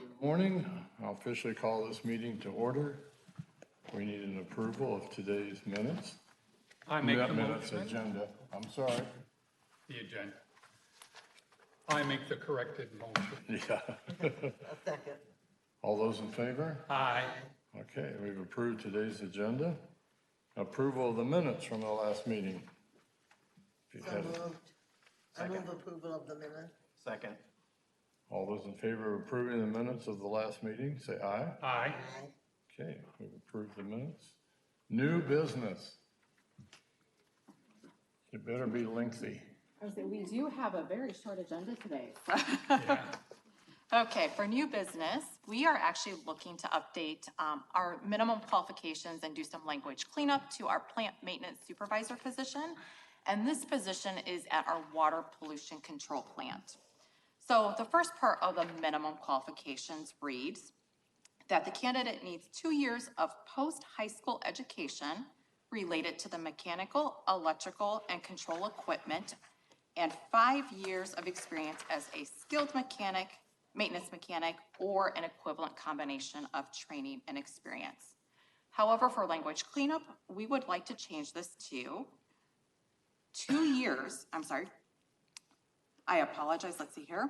Good morning. I'll officially call this meeting to order. We need an approval of today's minutes. I make the Minutes motion. agenda. I'm sorry. The agenda. I make the corrected motion. Yeah. A second. All those in favor? Aye. Okay, we've approved today's agenda. Approval of the minutes from the last meeting. If you So have- moved. I move approval of the minute. Second. All those in favor of approving the minutes of the last meeting, say aye. Aye. Aye. Okay, we've approved the minutes. New business. It better be lengthy. I was saying, we do have a very short agenda today. Yeah. Okay, for new business, we are actually looking to update our minimum qualifications and do some language cleanup to our plant maintenance supervisor position. And this position is at our water pollution control plant. So the first part of the minimum qualifications reads that the candidate needs 2 years of post-high school education related to the mechanical, electrical, and control equipment, and 5 years of experience as a skilled mechanic, maintenance mechanic, or an equivalent combination of training and experience. However, for language cleanup, we would like to change this to 2 years, I apologize, let's see here.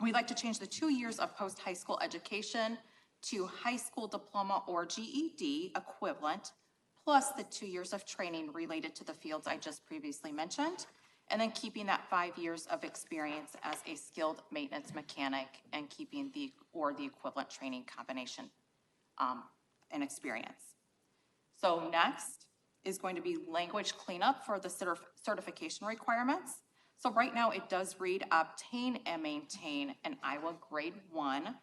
We'd like to change the 2 years of post-high school education to high school diploma or GED equivalent, plus the 2 years of training related to the fields I just previously mentioned, and then keeping that 5 years of experience as a skilled maintenance mechanic and keeping the equivalent training combination and experience. So next is going to be language cleanup for the certification requirements. So right now it does read obtain and maintain an Iowa grade 1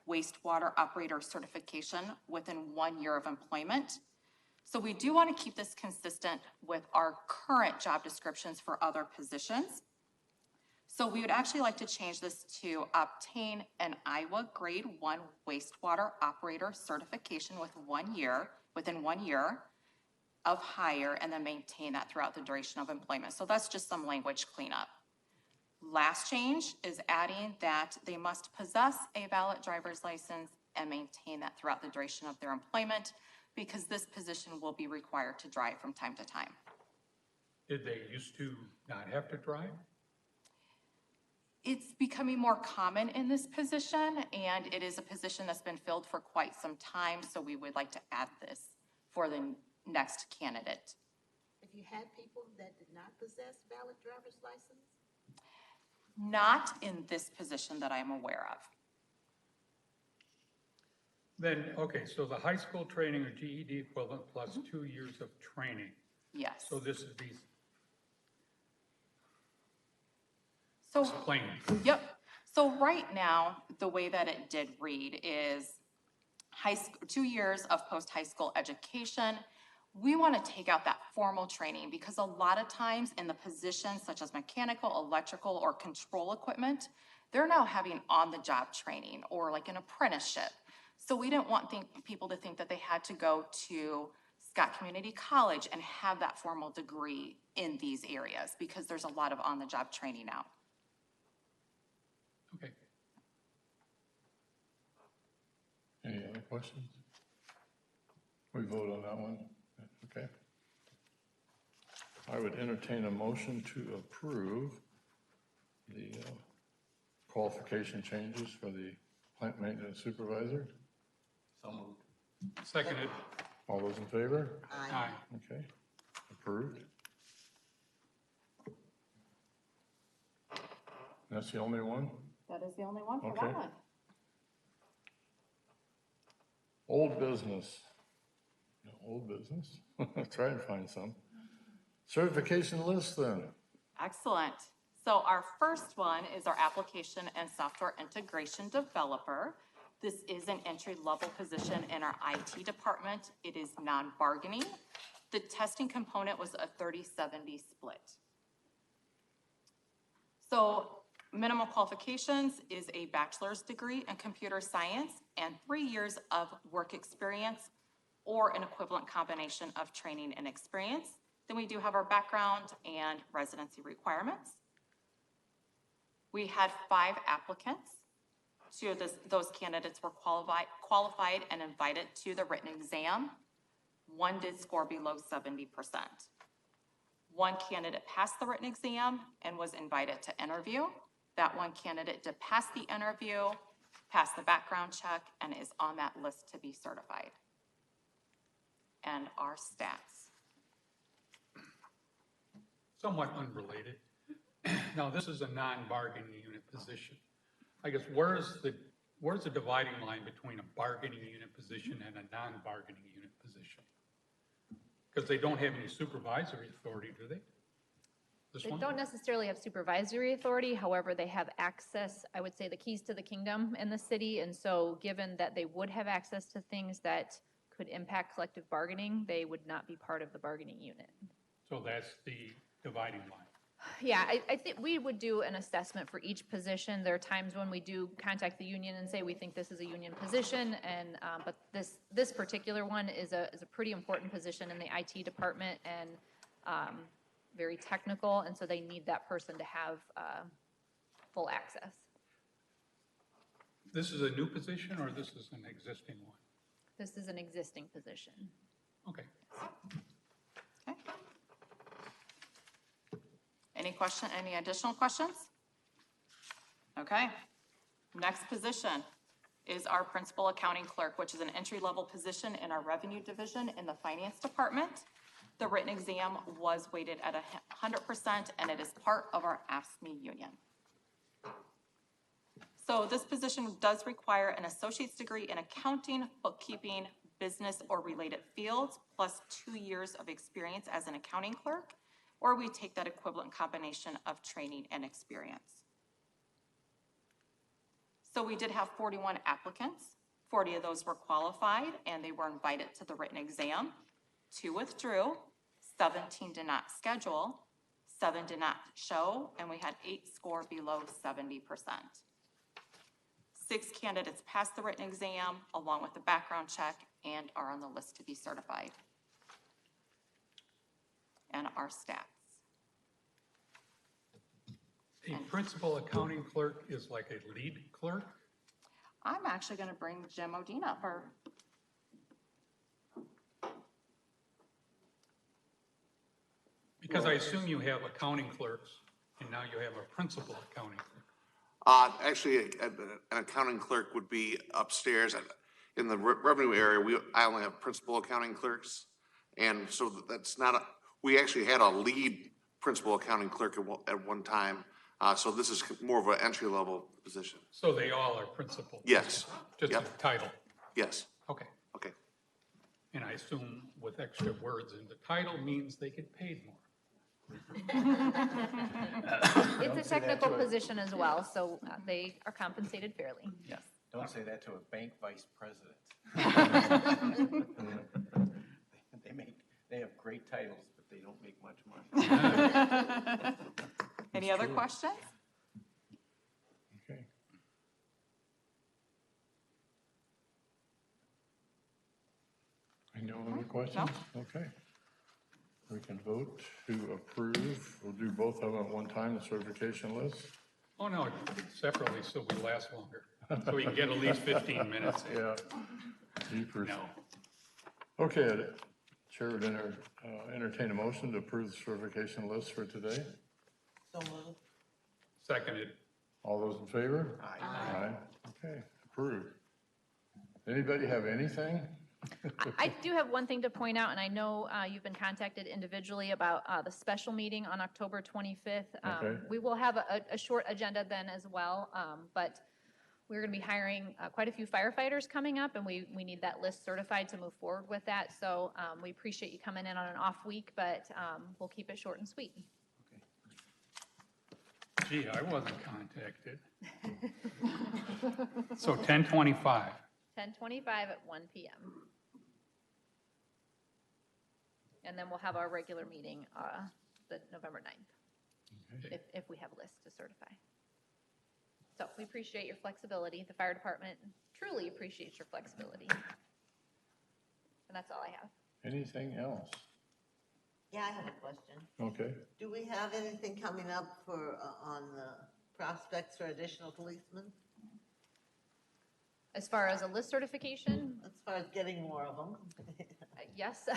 wastewater operator certification within 1 year of employment. So we do want to keep this consistent with our current job descriptions for other positions. So we would actually like to change this to obtain an Iowa grade 1 wastewater operator certification within 1 year of hire, and then maintain that throughout the duration of employment. So that's just some language cleanup. Last change is adding that they must possess a valid driver's license and maintain that throughout the duration of their employment, because this position will be required to drive from time to time. Did they used to not have to drive? It's becoming more common in this position, and it is a position that's been filled for quite some time, so we would like to add this for the next candidate. Have you had people that did not possess valid driver's license? Not in this position that I'm aware of. Then, okay, so the high school training or GED equivalent plus 2 years of training. Yes. So this would be So, explained. yep. So right now, the way that it did read is 2 years of post-high school education. We want to take out that formal training, because a lot of times in the positions such as mechanical, electrical, or control equipment, they're now having on-the-job training or like an apprenticeship. So we didn't want people to think that they had to go to Scott Community College and have that formal degree in these areas, because there's a lot of on-the-job training now. Okay. Any other questions? We vote on that one? Okay. I would entertain a motion to approve the qualification changes for the plant maintenance supervisor. So moved. Seconded. All those in favor? Aye. Okay, approved. That's the only one? That is the only one for Okay. that one. Old business. No, old business. Try and find some. Certification list then. Excellent. So our first one is our application and software integration developer. This is an entry-level position in our IT department. It is non-bargaining. The testing component was a 30-70 split. So minimum qualifications is a bachelor's degree in computer science and 3 years of work experience or an equivalent combination of training and experience. Then we do have our background and residency requirements. We had 5 applicants. Two of those candidates were qualified and invited to the written exam. One did score below 70%. One candidate passed the written exam and was invited to interview. That one candidate did pass the interview, passed the background check, and is on that list to be certified. And our stats. Somewhat unrelated. Now, this is a non-bargaining unit position. I guess where's the dividing line between a bargaining unit position and a non-bargaining unit position? Because they don't have any supervisory authority, do they? This They one? don't necessarily have supervisory authority, however, they have access, I would say, the keys to the kingdom in the city, and so given that they would have access to things that could impact collective bargaining, they would not be part of the bargaining unit. So that's the dividing line. Yeah, I think we would do an assessment for each position. There are times when we do contact the union and say we think this is a union position, and but this particular one is a pretty important position in the IT department and very technical, and so they need that person to have full access. This is a new position or this is an existing one? This is an existing position. Okay. Okay. Any additional questions? Okay. Next position is our principal accounting clerk, which is an entry-level position in our revenue division in the finance department. The written exam was weighted at 100%, and it is part of our AFSCME union. So this position does require an associate's degree in accounting, bookkeeping, business, or related fields, plus 2 years of experience as an accounting clerk, or we take that equivalent combination of training and experience. So we did have 41 applicants. 40 of those were qualified, and they were invited to the written exam. 2 withdrew, 17 did not schedule, 7 did not show, and we had 8 score below 70%. 6 candidates passed the written exam along with the background check and are on the list to be certified. And our stats. A principal accounting clerk is like a lead clerk? I'm actually going to bring Jim Odine up, or Because I assume you have accounting clerks, and now you have a principal accounting clerk. Actually, an accounting clerk would be upstairs. In the revenue area, I only have principal accounting clerks. And so that's not we actually had a lead principal accounting clerk at one time. So this is more of an entry-level position. So they all are principal? Yes. Just Yep. a title? Yes. Okay. Okay. And I assume with extra words in the title means they get paid more. It's a technical position as well, so they are compensated fairly. Yes. Don't say that to a bank vice president. They have great titles, but they don't make much money. any other questions? Okay. Any other questions? Okay. We can vote to approve. We'll do both of them at one time, the certification list. Oh, no, separately, so we last longer. So we can get at least 15 minutes in. Yeah. Jeepers. No. Okay, Chair would entertain a motion to approve the certification list for today. So moved. Seconded. All those in favor? Aye. Aye. Okay, approved. Anybody have anything? I do have one thing to point out, and I know you've been contacted individually about the special meeting on October 25th. Okay. We will have a short agenda then as well, but we're going to be hiring quite a few firefighters coming up, and we need that list certified to move forward with that. So we appreciate you coming in on an off week, but we'll keep it short and sweet. Gee, I wasn't contacted. So 10:25. 10:25 at 1 p.m. And then we'll have our regular meeting the November 9th, if we have lists to certify. So we appreciate your flexibility. The fire department truly appreciates your flexibility. And that's all I have. Anything else? Yeah, I have a question. Okay. Do we have anything coming up for, on the prospects for additional policemen? As far as a list certification, As far as getting more of them. yes.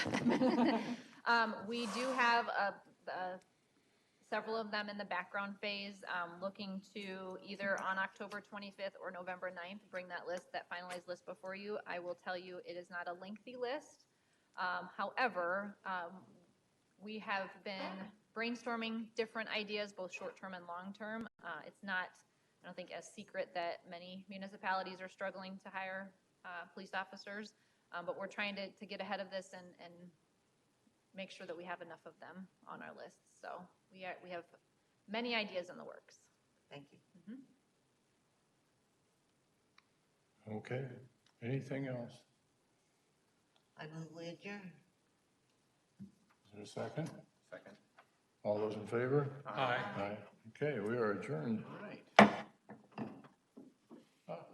We do have several of them in the background phase, looking to either on October 25th or November 9th, bring that finalized list before you. I will tell you, it is not a lengthy list. However, we have been brainstorming different ideas, both short-term and long-term. It's not, I don't think, as secret that many municipalities are struggling to hire police officers, but we're trying to get ahead of this and make sure that we have enough of them on our list. So we have many ideas in the works. Thank you. Okay, anything else? I move we adjourn. Is there a second? Second. All those in favor? Aye. Aye. Okay, we are adjourned